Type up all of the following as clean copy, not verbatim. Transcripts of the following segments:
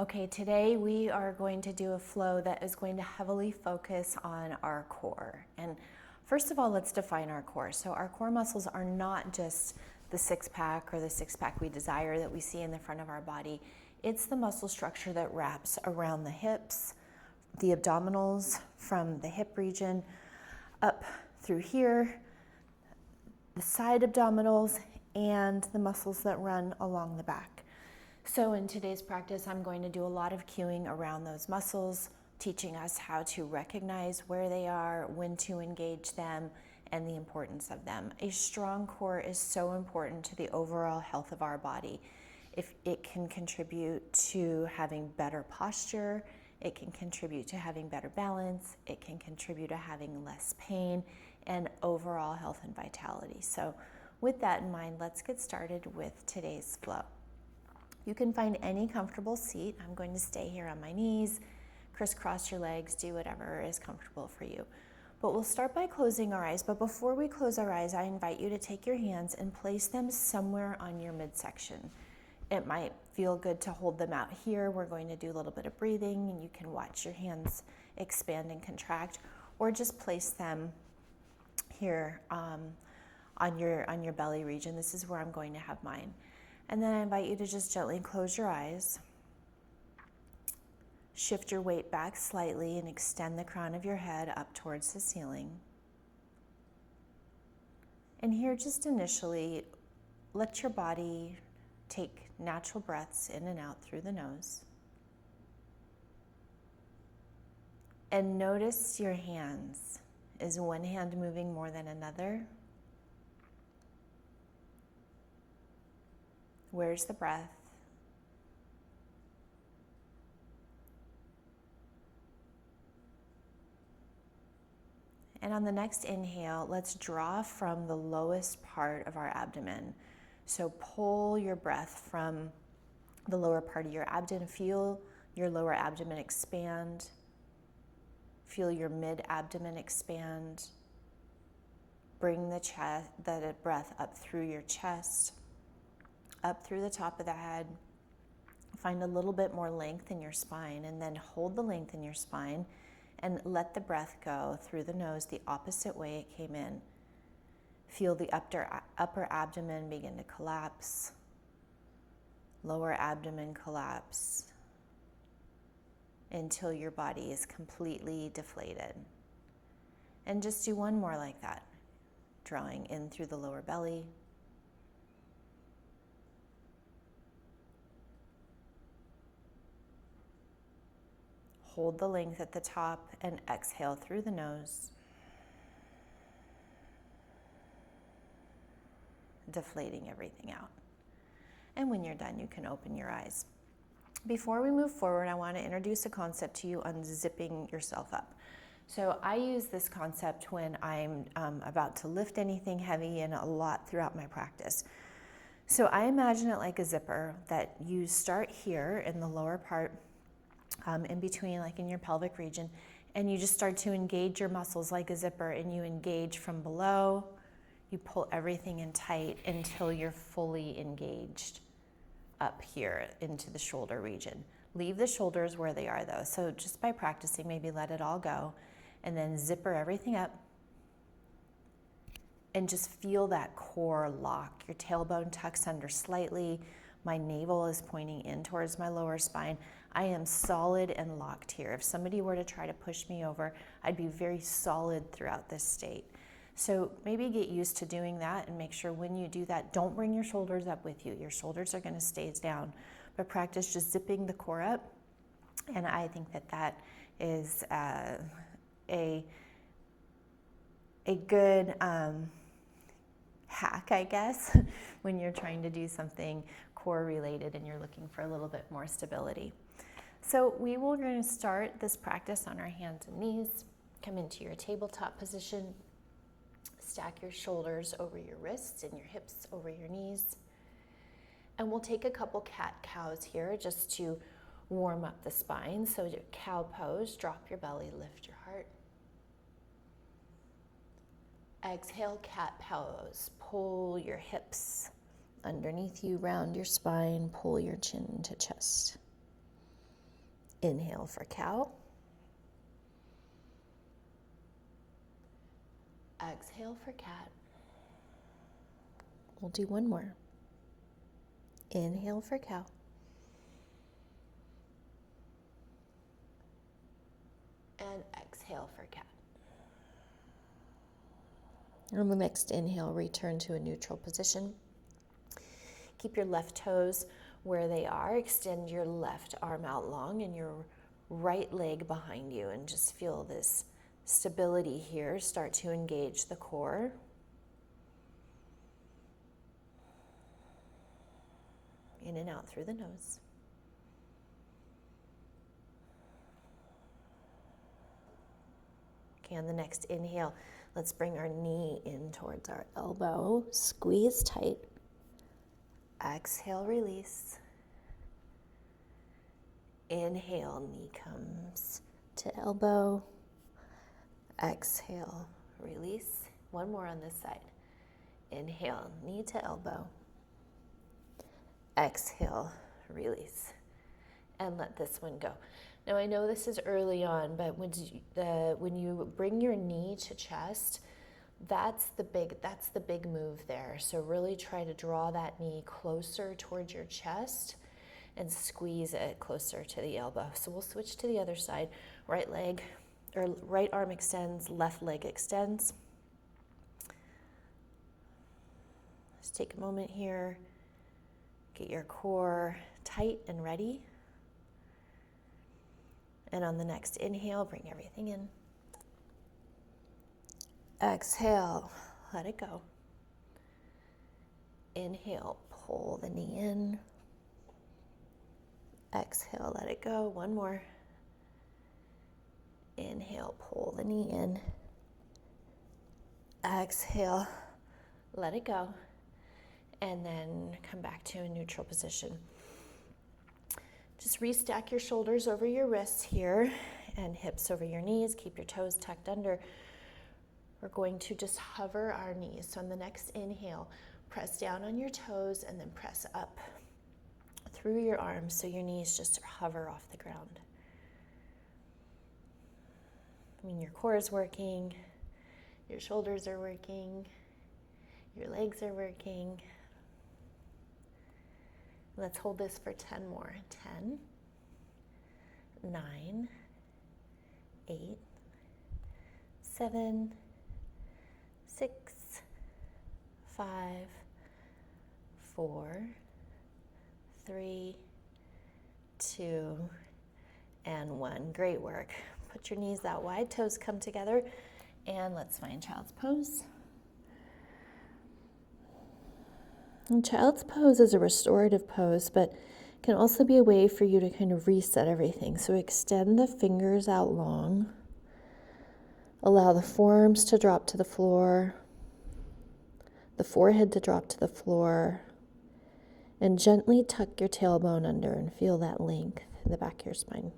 Okay, today we are going to do a flow that is going to heavily focus on our core. And first of all, let's define our core. So our core muscles are not just the six-pack or the six-pack we desire that we see in the front of our body. It's the muscle structure that wraps around the hips, the abdominals from the hip region up through here, the side abdominals, and the muscles that run along the back. So in today's practice, I'm going to do a lot of cueing around those muscles, teaching us how to recognize where they are, when to engage them, and the importance of them. A strong core is so important to the overall health of our body. If it can contribute to having better posture, it can contribute to having better balance, it can contribute to having less pain, and overall health and vitality. So with that in mind, let's get started with today's flow. You can find any comfortable seat. I'm going to stay here on my knees, crisscross your legs, do whatever is comfortable for you. But we'll start by closing our eyes. But before we close our eyes, I invite you to take your hands and place them somewhere on your midsection. It might feel good to hold them out here. We're going to do a little bit of breathing, and you can watch your hands expand and contract, or just place them here on your belly region. This is where I'm going to have mine. And then I invite you to just gently close your eyes. Shift your weight back slightly and extend the crown of your head up towards the ceiling. And here, just initially, let your body take natural breaths in and out through the nose. And notice your hands. Is one hand moving more than another? Where's the breath? And on the next inhale, let's draw from the lowest part of our abdomen. So pull your breath from the lower part of your abdomen. Feel your lower abdomen expand. Feel your mid-abdomen expand. Bring the breath up through your chest, up through the top of the head. Find a little bit more length in your spine, and then hold the length in your spine and let the breath go through the nose the opposite way it came in. Feel the upper abdomen begin to collapse, lower abdomen collapse, until your body is completely deflated. And just do one more like that, drawing in through the lower belly. Hold the length at the top and exhale through the nose, deflating everything out. And when you're done, you can open your eyes. Before we move forward, I want to introduce a concept to you on zipping yourself up. So I use this concept when I'm about to lift anything heavy, and a lot throughout my practice. So I imagine it like a zipper that you start here in the lower part, in between, like in your pelvic region, and you just start to engage your muscles like a zipper, and you engage from below. You pull everything in tight until you're fully engaged up here into the shoulder region. Leave the shoulders where they are though. So just by practicing, maybe let it all go, and then zipper everything up, and just feel that core lock. Your tailbone tucks under slightly. My navel is pointing in towards my lower spine. I am solid and locked here. If somebody were to try to push me over, I'd be very solid throughout this state. So maybe get used to doing that, and make sure when you do that, don't bring your shoulders up with you. Your shoulders are going to stay down, but practice just zipping the core up. And I think that is a good hack, I guess, when you're trying to do something core related and you're looking for a little bit more stability. So we're going to start this practice on our hands and knees. Come into your tabletop position. Stack your shoulders over your wrists and your hips over your knees. And we'll take a couple cat-cows here just to warm up the spine. So your cow pose, drop your belly, lift your heart. Exhale, cat pose. Pull your hips underneath you, round your spine, pull your chin to chest. Inhale for cow. Exhale for cat. We'll do one more. Inhale for cow. And exhale for cat. On the next inhale, return to a neutral position. Keep your left toes where they are. Extend your left arm out long and your right leg behind you, and just feel this stability here. Start to engage the core. In and out through the nose. Okay, on the next inhale, let's bring our knee in towards our elbow. Squeeze tight. Exhale, release. Inhale, knee comes to elbow. Exhale, release. One more on this side. Inhale, knee to elbow. Exhale, release. And let this one go. Now I know this is early on, but when you bring your knee to chest, that's the big move there. So really try to draw that knee closer towards your chest and squeeze it closer to the elbow. So we'll switch to the other side. Right leg, or right arm extends, left leg extends. Just take a moment here. Get your core tight and ready. And on the next inhale, bring everything in. Exhale, let it go. Inhale, pull the knee in. Exhale, let it go. One more. Inhale, pull the knee in. Exhale, let it go. And then come back to a neutral position. Just restack your shoulders over your wrists here and hips over your knees. Keep your toes tucked under. We're going to just hover our knees. So on the next inhale, press down on your toes and then press up through your arms so your knees just hover off the ground. I mean, your core is working, your shoulders are working, your legs are working. Let's hold this for 10 more. 10, 9, 8, 7, 6, 5, 4, 3, 2, and 1. Great work. Put your knees out wide, toes come together, and let's find child's pose. And child's pose is a restorative pose, but can also be a way for you to kind of reset everything. So extend the fingers out long. Allow the forearms to drop to the floor, the forehead to drop to the floor, and gently tuck your tailbone under and feel that length in the back of your spine.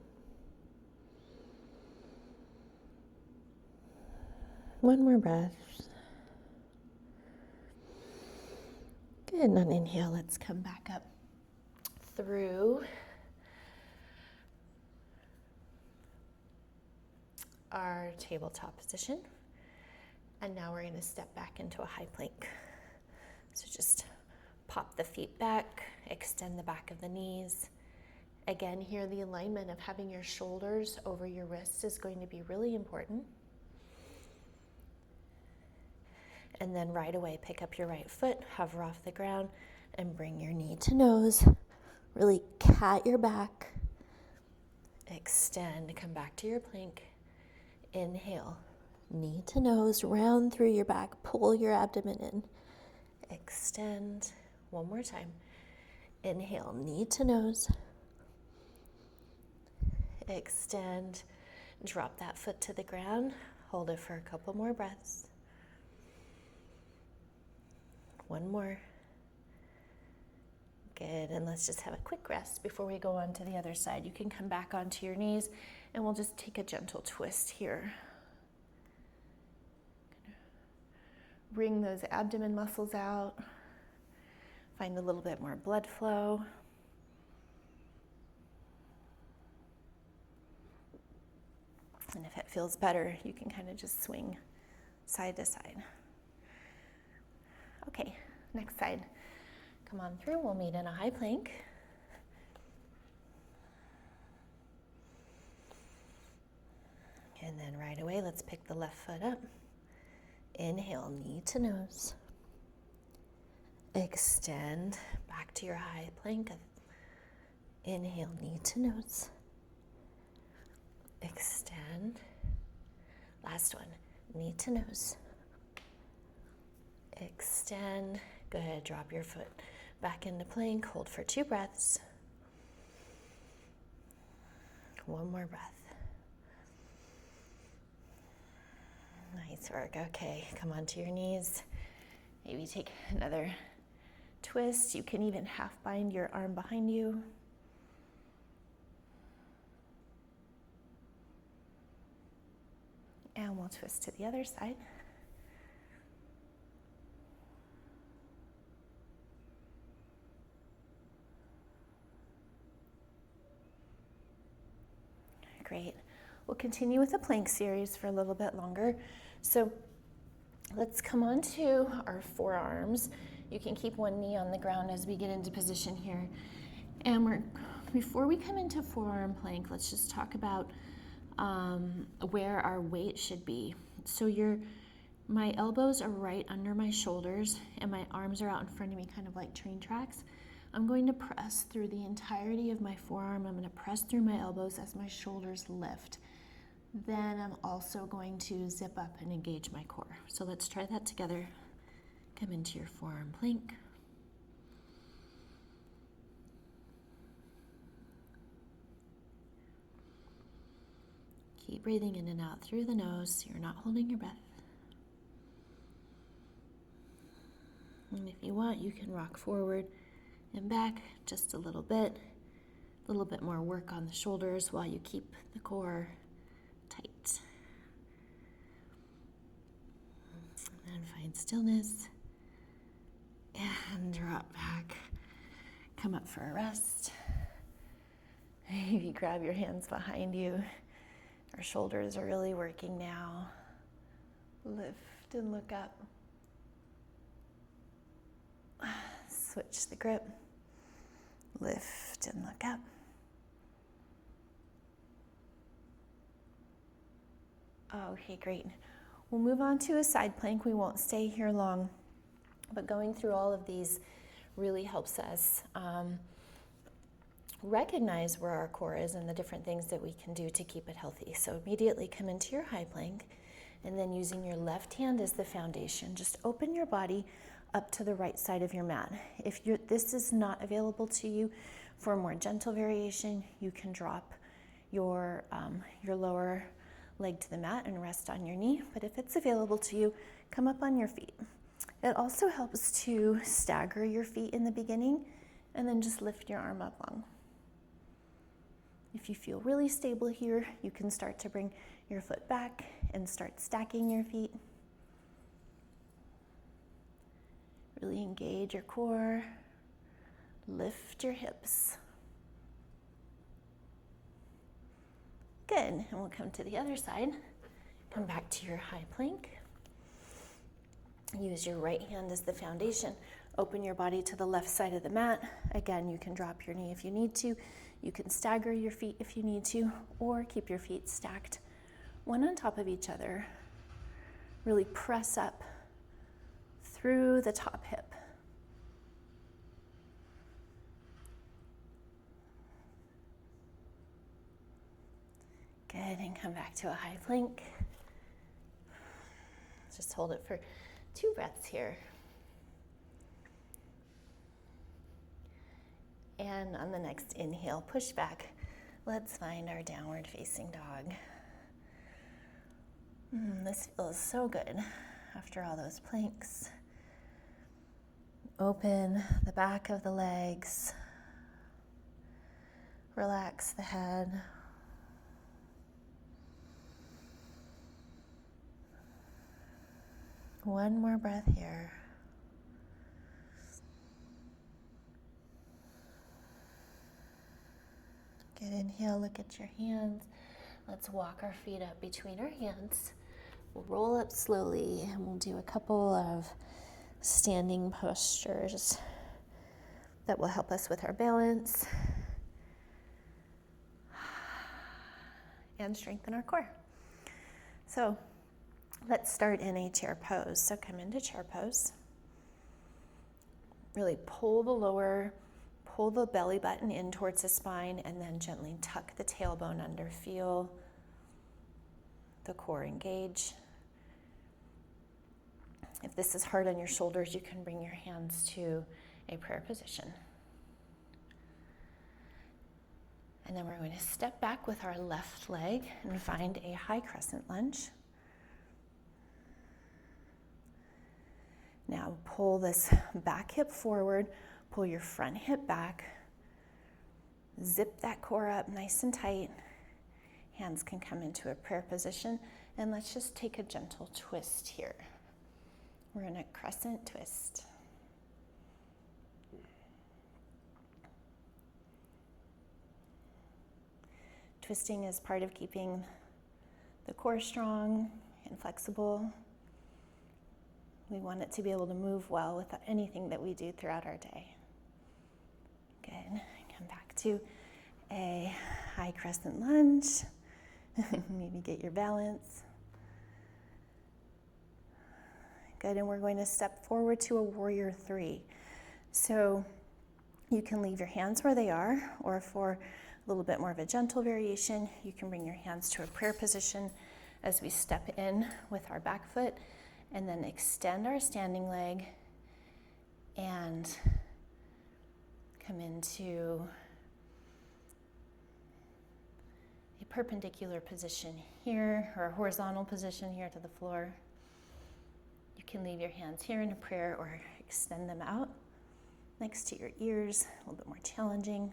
One more breath. Good, and on inhale, let's come back up through our tabletop position. And now we're going to step back into a high plank. So just pop the feet back, extend the back of the knees. Again, here the alignment of having your shoulders over your wrists is going to be really important. And then right away, pick up your right foot, hover off the ground, and bring your knee to nose. Really cat your back. Extend, come back to your plank. Inhale, knee to nose, round through your back, pull your abdomen in. Extend, one more time. Inhale, knee to nose. Extend, drop that foot to the ground. Hold it for a couple more breaths. One more. Good, and let's just have a quick rest before we go on to the other side. You can come back onto your knees and we'll just take a gentle twist here. Bring those abdomen muscles out. Find a little bit more blood flow. feels better, you can kind of just swing side to side. Okay, next side. Come on through, we'll meet in a high plank. And then right away, let's pick the left foot up. Inhale, knee to nose. Extend back to your high plank. Inhale, knee to nose. Extend. Last one, knee to nose. Extend. Good, drop your foot back into plank. Hold for 2 breaths. One more breath. Nice work. Okay, come onto your knees. Maybe take another twist. You can even half bind your arm behind you. And we'll twist to the other side. Great. We'll continue with the plank series for a little bit longer. So let's come on to our forearms. You can keep one knee on the ground as we get into position here. And before we come into forearm plank, let's just talk about where our weight should be. So my elbows are right under my shoulders and my arms are out in front of me, kind of like train tracks. I'm going to press through the entirety of my forearm. I'm going to press through my elbows as my shoulders lift. Then I'm also going to zip up and engage my core. So let's try that together. Come into your forearm plank. Keep breathing in and out through the nose so you're not holding your breath. And if you want, you can rock forward and back just a little bit more work on the shoulders while you keep the core tight. And find stillness and drop back. Come up for a rest. Maybe grab your hands behind you. Our shoulders are really working now. Lift and look up. Switch the grip. Lift and look up. Okay, great. We'll move on to a side plank. We won't stay here long, but going through all of these really helps us recognize where our core is and the different things that we can do to keep it healthy. So immediately come into your high plank, and then using your left hand as the foundation, just open your body up to the right side of your mat. If this is not available to you, for a more gentle variation, you can drop your lower leg to the mat and rest on your knee. But if it's available to you, come up on your feet. It also helps to stagger your feet in the beginning and then just lift your arm up long. If you feel really stable here, you can start to bring your foot back and start stacking your feet. Really engage your core. Lift your hips. Good, and we'll come to the other side. Come back to your high plank. Use your right hand as the foundation. Open your body to the left side of the mat. Again, you can drop your knee if you need to. You can stagger your feet if you need to, or keep your feet stacked one on top of each other. Really press up through the top hip. Good, and come back to a high plank. Just hold it for 2 breaths here. And on the next inhale, push back. Let's find our downward facing dog. This feels so good after all those planks. Open the back of the legs. Relax the head. One more breath here. Good, inhale, look at your hands. Let's walk our feet up between our hands. We'll roll up slowly and we'll do a couple of standing postures that will help us with our balance and strengthen our core. So let's start in a chair pose. So come into chair pose. Really pull the belly button in towards the spine, and then gently tuck the tailbone under. Feel the core engage. If this is hard on your shoulders, you can bring your hands to a prayer position. And then we're going to step back with our left leg and find a high crescent lunge. Now pull this back hip forward, pull your front hip back, zip that core up nice and tight. Hands can come into a prayer position, and let's just take a gentle twist here. We're in a crescent twist. Twisting is part of keeping the core strong and flexible. We want it to be able to move well with anything that we do throughout our day. Good. Come back to a high crescent lunge. Maybe get your balance. Good, and we're going to step forward to a warrior three. So you can leave your hands where they are, or for a little bit more of a gentle variation, you can bring your hands to a prayer position as we step in with our back foot, and then extend our standing leg and come into a perpendicular position here, or a horizontal position here to the floor. You can leave your hands here in a prayer or extend them out next to your ears, a little bit more challenging.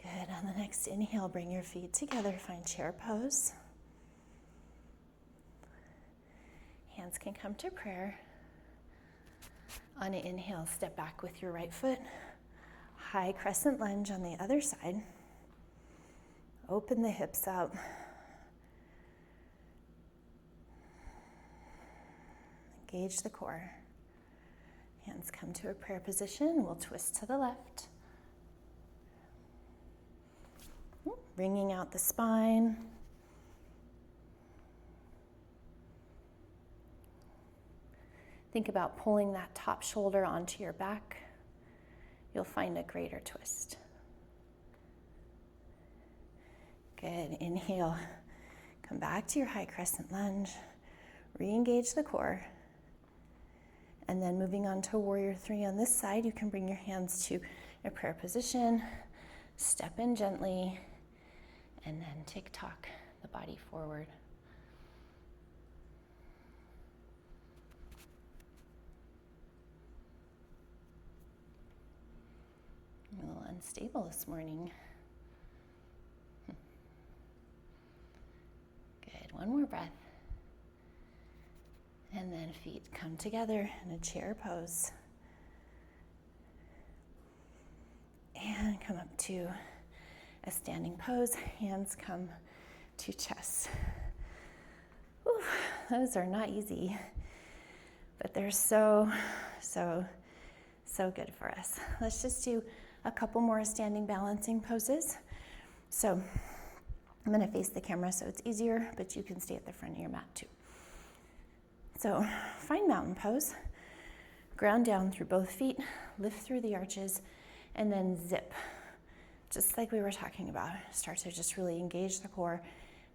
Good. On the next inhale, bring your feet together, find chair pose. Hands can come to prayer. On an inhale, step back with your right foot. High crescent lunge on the other side. Open the hips out. Engage the core. Hands come to a prayer position. We'll twist to the left. Bringing out the spine. Think about pulling that top shoulder onto your back. You'll find a greater twist. Good. Inhale. Come back to your high crescent lunge. Re-engage the core. And then moving on to warrior three on this side, you can bring your hands to a prayer position. Step in gently. And then tick-tock the body forward. I'm a little unstable this morning. Good, one more breath. And then feet come together in a chair pose. And come up to a standing pose, hands come to chest. Whew, those are not easy, but they're so good for us. Let's just do a couple more standing balancing poses. So I'm gonna face the camera so it's easier, but you can stay at the front of your mat too. So find mountain pose, ground down through both feet, lift through the arches, and then zip. Just like we were talking about, start to just really engage the core.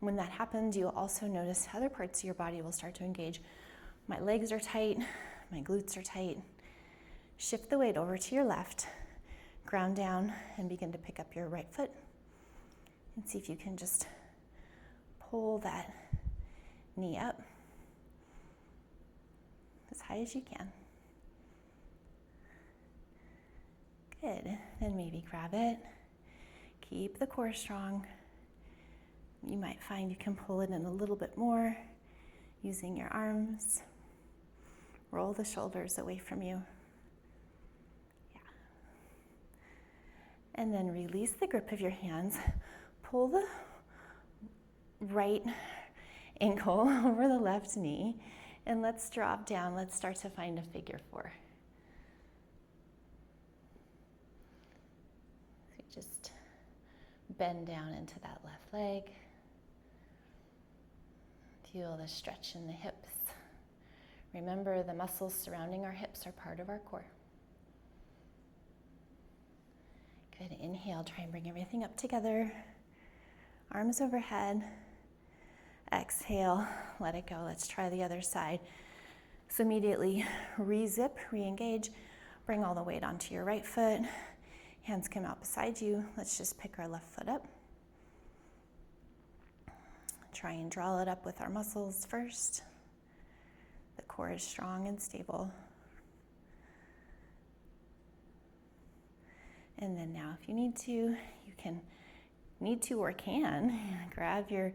When that happens, you'll also notice other parts of your body will start to engage. My legs are tight, my glutes are tight. Shift the weight over to your left, ground down, and begin to pick up your right foot. And see if you can just pull that knee up as high as you can. Good, then maybe grab it. Keep the core strong. You might find you can pull it in a little bit more using your arms. Roll the shoulders away from you. Yeah. And then release the grip of your hands. Pull the right ankle over the left knee, and let's drop down. Let's start to find a figure four. So just bend down into that left leg. Feel the stretch in the hips. Remember, the muscles surrounding our hips are part of our core. Good, inhale, try and bring everything up together. Arms overhead. Exhale, let it go. Let's try the other side. So immediately re-zip, re-engage. Bring all the weight onto your right foot. Hands come out beside you. Let's just pick our left foot up. Try and draw it up with our muscles first. The core is strong and stable. And then now if you need to or can, grab your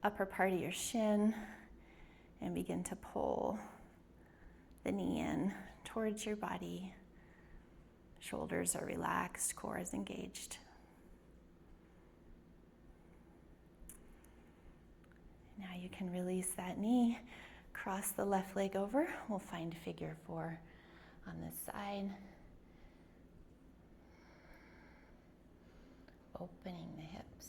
upper part of your shin and begin to pull the knee in towards your body. Shoulders are relaxed, core is engaged. Now you can release that knee, cross the left leg over. We'll find figure four on this side. Opening the hips.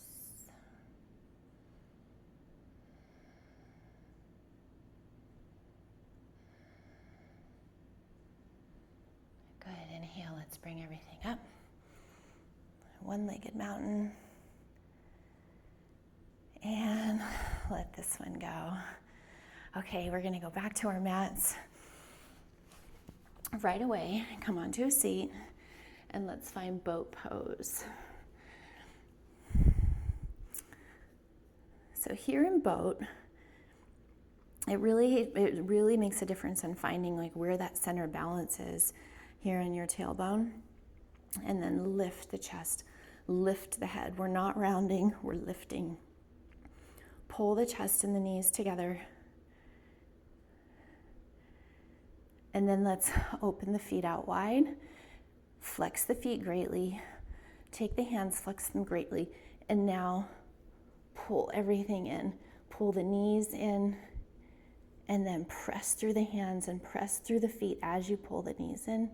Good, inhale, let's bring everything up. One-legged mountain. And let this one go. Okay, we're gonna go back to our mats. Right away, come onto a seat, and let's find boat pose. So here in boat, it really makes a difference in finding like where that center balance is here in your tailbone. And then lift the chest, lift the head. We're not rounding, we're lifting. Pull the chest and the knees together. And then let's open the feet out wide. Flex the feet greatly. Take the hands, flex them greatly. And now pull everything in. Pull the knees in, and then press through the hands and press through the feet as you pull the knees in.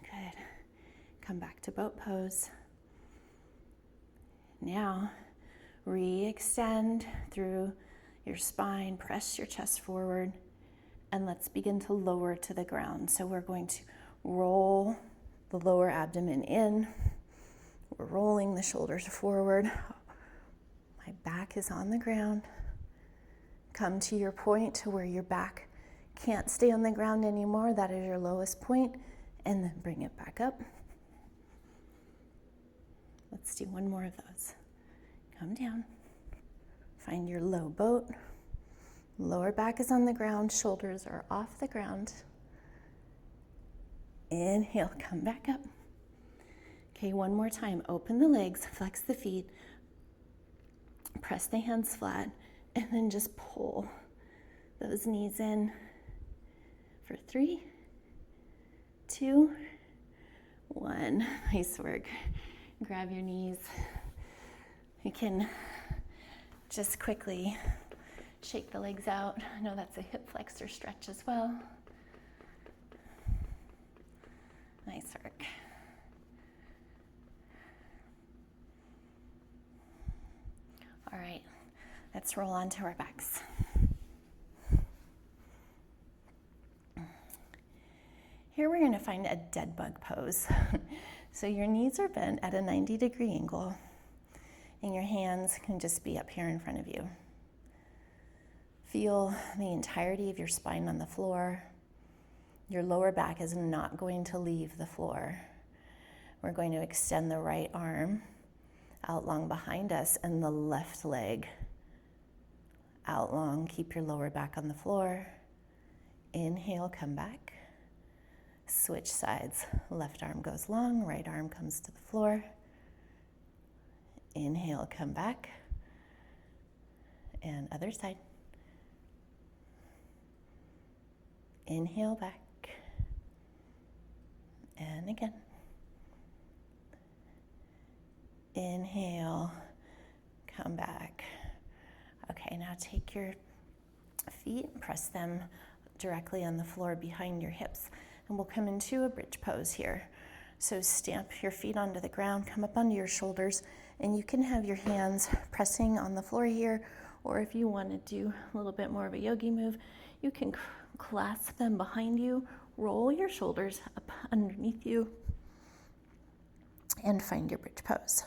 Good. Come back to boat pose. Now, re-extend through your spine, press your chest forward, and let's begin to lower to the ground. So we're going to roll the lower abdomen in. We're rolling the shoulders forward. My back is on the ground. Come to your point to where your back can't stay on the ground anymore. That is your lowest point, and then bring it back up. Let's do one more of those. Come down. Find your low boat. Lower back is on the ground. Shoulders are off the ground. Inhale, come back up. Okay, one more time. Open the legs, flex the feet, press the hands flat, and then just pull those knees in for 3, 2, 1. Nice work. Grab your knees. You can just quickly shake the legs out. I know that's a hip flexor stretch as well. Nice work. All right, let's roll onto our backs. Here we're going to find a dead bug pose. So your knees are bent at a 90-degree angle, and your hands can just be up here in front of you. Feel the entirety of your spine on the floor. Your lower back is not going to leave the floor. We're going to extend the right arm out long behind us and the left leg out long. Keep your lower back on the floor. Inhale, come back. Switch sides. Left arm goes long, right arm comes to the floor. Inhale, come back. And other side. Inhale back. And again. Inhale, come back. Okay, now take your feet, press them directly on the floor behind your hips, and we'll come into a bridge pose here. So stamp your feet onto the ground, come up onto your shoulders, and you can have your hands pressing on the floor here, or if you want to do a little bit more of a yogi move, you can clasp them behind you, roll your shoulders up underneath you, and find your bridge pose.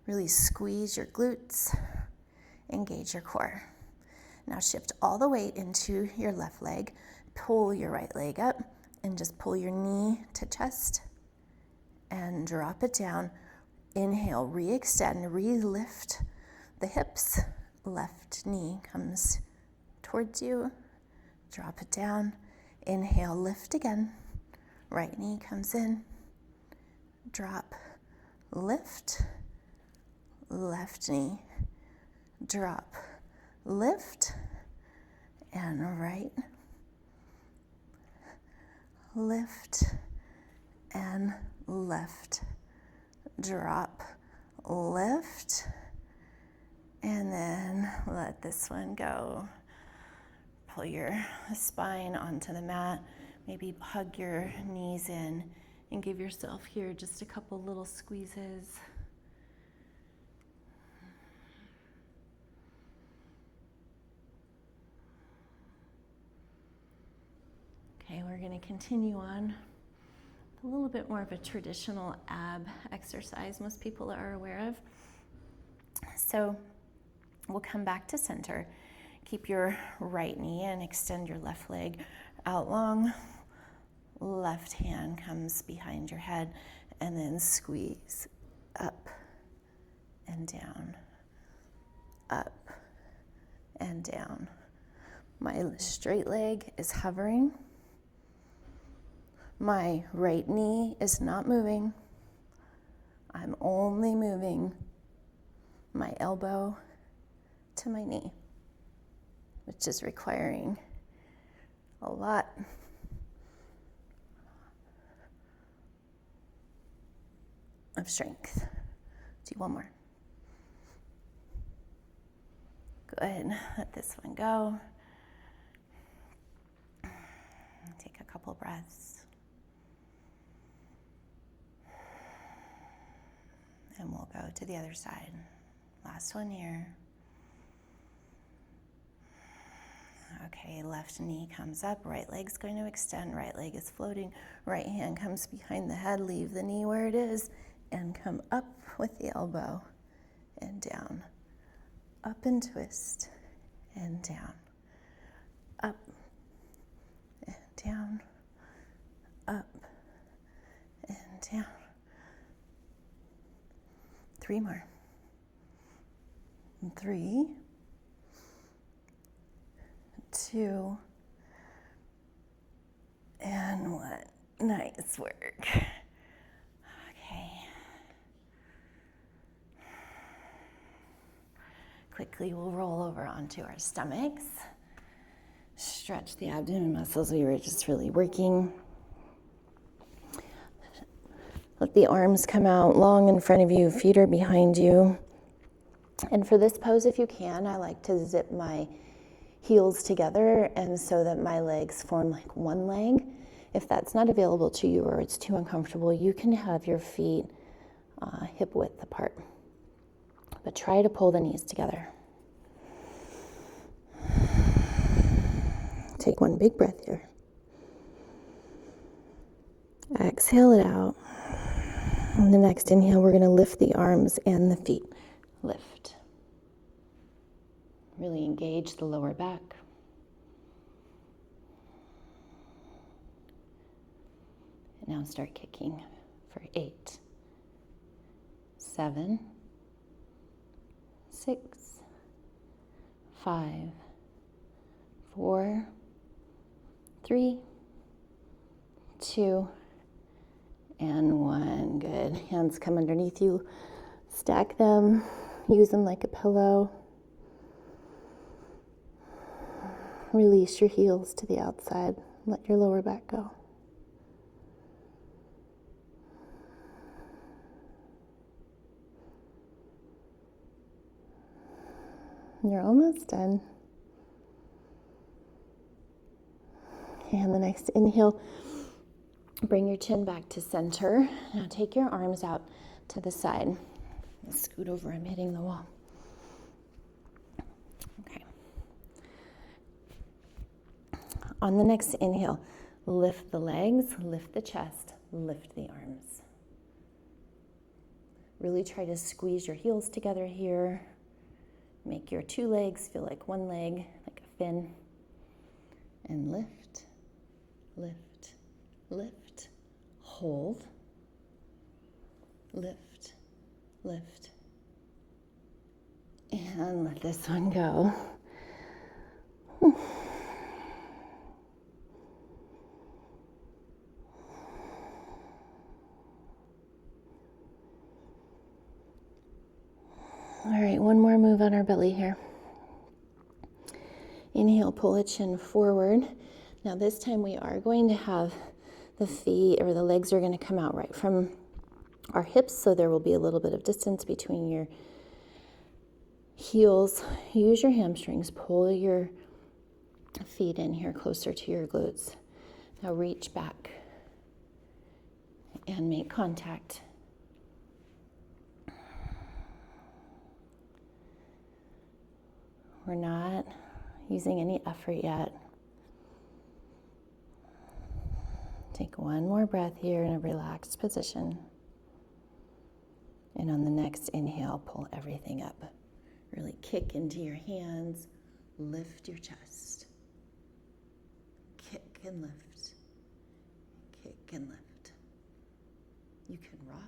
Really squeeze your glutes, engage your core. Now shift all the weight into your left leg, pull your right leg up, and just pull your knee to chest and drop it down. Inhale, re-extend, re-lift the hips. Left knee comes towards you, drop it down. Inhale, lift again. Right knee comes in, drop, lift, left knee, drop, lift, and right, lift, and left, drop, lift, and then let this one go. Pull your spine onto the mat, maybe hug your knees in, and give yourself here just a couple little squeezes. Okay, we're going to continue on a little bit more of a traditional ab exercise most people are aware of. So we'll come back to center. Keep your right knee and extend your left leg out long. Left hand comes behind your head, and then squeeze up and down, up and down. My straight leg is hovering. My right knee is not moving. I'm only moving my elbow to my knee, which is requiring a lot of strength. Do one more. Good. Let this one go. Take a couple breaths. And we'll go to the other side. Last one here. Okay, left knee comes up, right leg's going to extend, right leg is floating, right hand comes behind the head, leave the knee where it is, and come up with the elbow and down. Up and twist and down. Up and down. Up and down. 3 more. 3, 2, and 1. Nice work. Okay. Quickly, we'll roll over onto our stomachs. Stretch the abdomen muscles we were just really working. Let the arms come out long in front of you, feet are behind you. And for this pose, if you can, I like to zip my heels together and so that my legs form like one leg. If that's not available to you or it's too uncomfortable, you can have your feet hip width apart. But try to pull the knees together. Take one big breath here. Exhale it out. On the next inhale, we're going to lift the arms and the feet. Lift. Really engage the lower back. And now start kicking for 8, 7, 6, 5, 4, 3, 2, and 1. Good. Hands come underneath you. Stack them. Use them like a pillow. Release your heels to the outside. Let your lower back go. You're almost done. And the next inhale, bring your chin back to center. Now take your arms out to the side. Scoot over, I'm hitting the wall. Okay. On the next inhale, lift the legs, lift the chest, lift the arms. Really try to squeeze your heels together here. Make your two legs feel like one leg, like a fin. And lift, lift, lift. Hold. Lift, lift. And let this one go. All right, one more move on our belly here. Inhale, pull a chin forward. Now this time we are going to have the feet or the legs are going to come out right from our hips, so there will be a little bit of distance between your heels. Use your hamstrings, pull your feet in here closer to your glutes. Now reach back and make contact. We're not using any effort yet. Take one more breath here in a relaxed position. And on the next inhale, pull everything up. Really kick into your hands, lift your chest. Kick and lift, kick and lift. You can rock.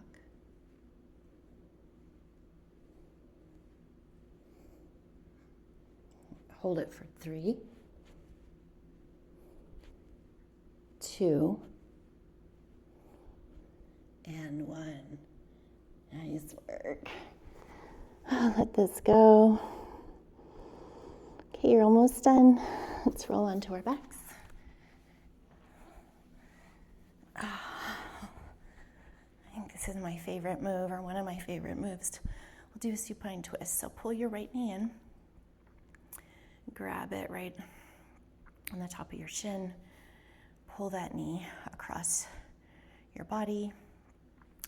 Hold it for 3, 2, and 1. Nice work. Let this go. Okay, you're almost done. Let's roll onto our backs. I think this is my favorite move, or one of my favorite moves. We'll do a supine twist. So pull your right knee in. Grab it right on the top of your shin. Pull that knee across your body.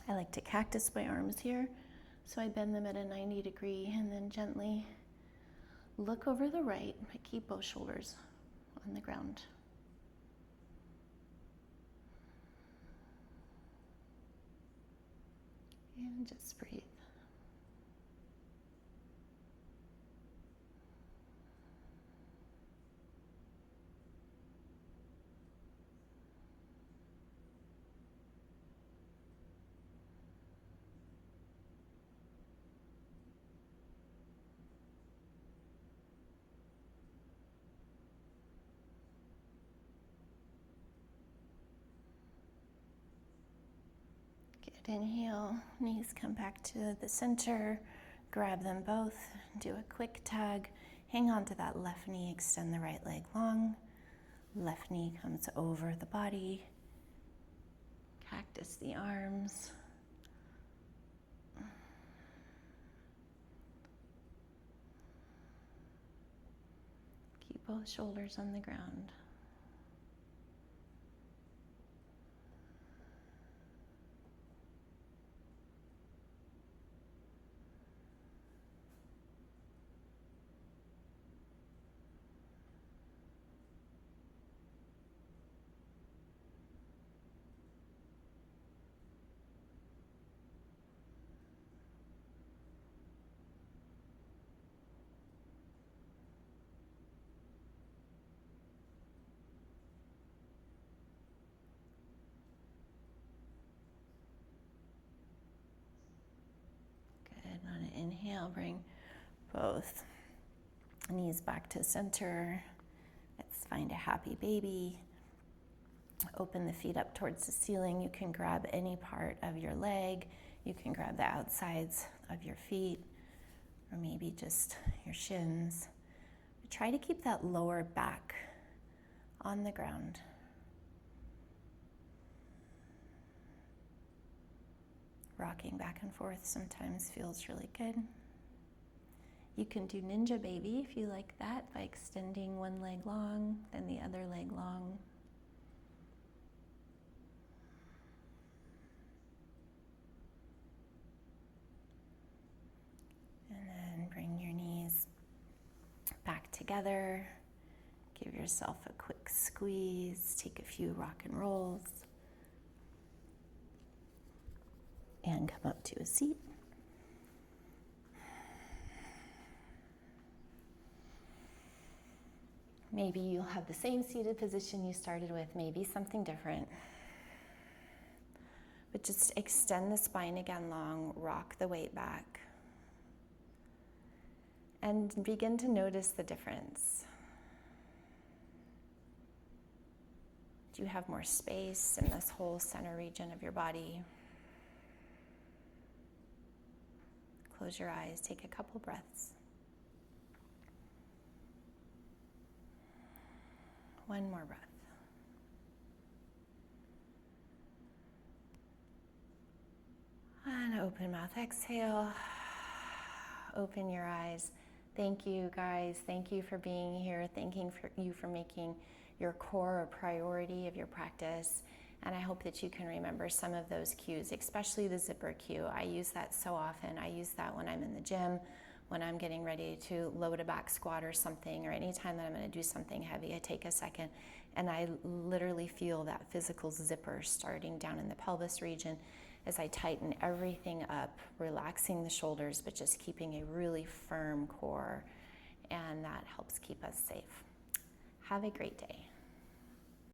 I like to cactus my arms here, so I bend them at a 90 degree and then gently look over the right, but keep both shoulders on the ground. And just breathe. Good, inhale, knees come back to the center, grab them both, do a quick tug, hang on to that left knee, extend the right leg long, left knee comes over the body, cactus the arms. Keep both shoulders on the ground. On an inhale, bring both knees back to center. Let's find a happy baby. Open the feet up towards the ceiling. You can grab any part of your leg. You can grab the outsides of your feet, or maybe just your shins. But try to keep that lower back on the ground. Rocking back and forth sometimes feels really good. You can do ninja baby if you like that, by extending one leg long, then the other leg long. And then bring your knees back together. Give yourself a quick squeeze. Take a few rock and rolls. And come up to a seat. Maybe you'll have the same seated position you started with, maybe something different. But just extend the spine again long, rock the weight back. And begin to notice the difference. Do you have more space in this whole center region of your body? Close your eyes, take a couple breaths. One more breath. And open mouth, exhale. Open your eyes. Thank you, guys. Thank you for being here. Thanking you for making your core a priority of your practice. And I hope that you can remember some of those cues, especially the zipper cue. I use that so often. I use that when I'm in the gym, when I'm getting ready to load a back squat or something, or anytime that I'm going to do something heavy. I take a second and I literally feel that physical zipper starting down in the pelvis region as I tighten everything up, relaxing the shoulders, but just keeping a really firm core. And that helps keep us safe. Have a great day.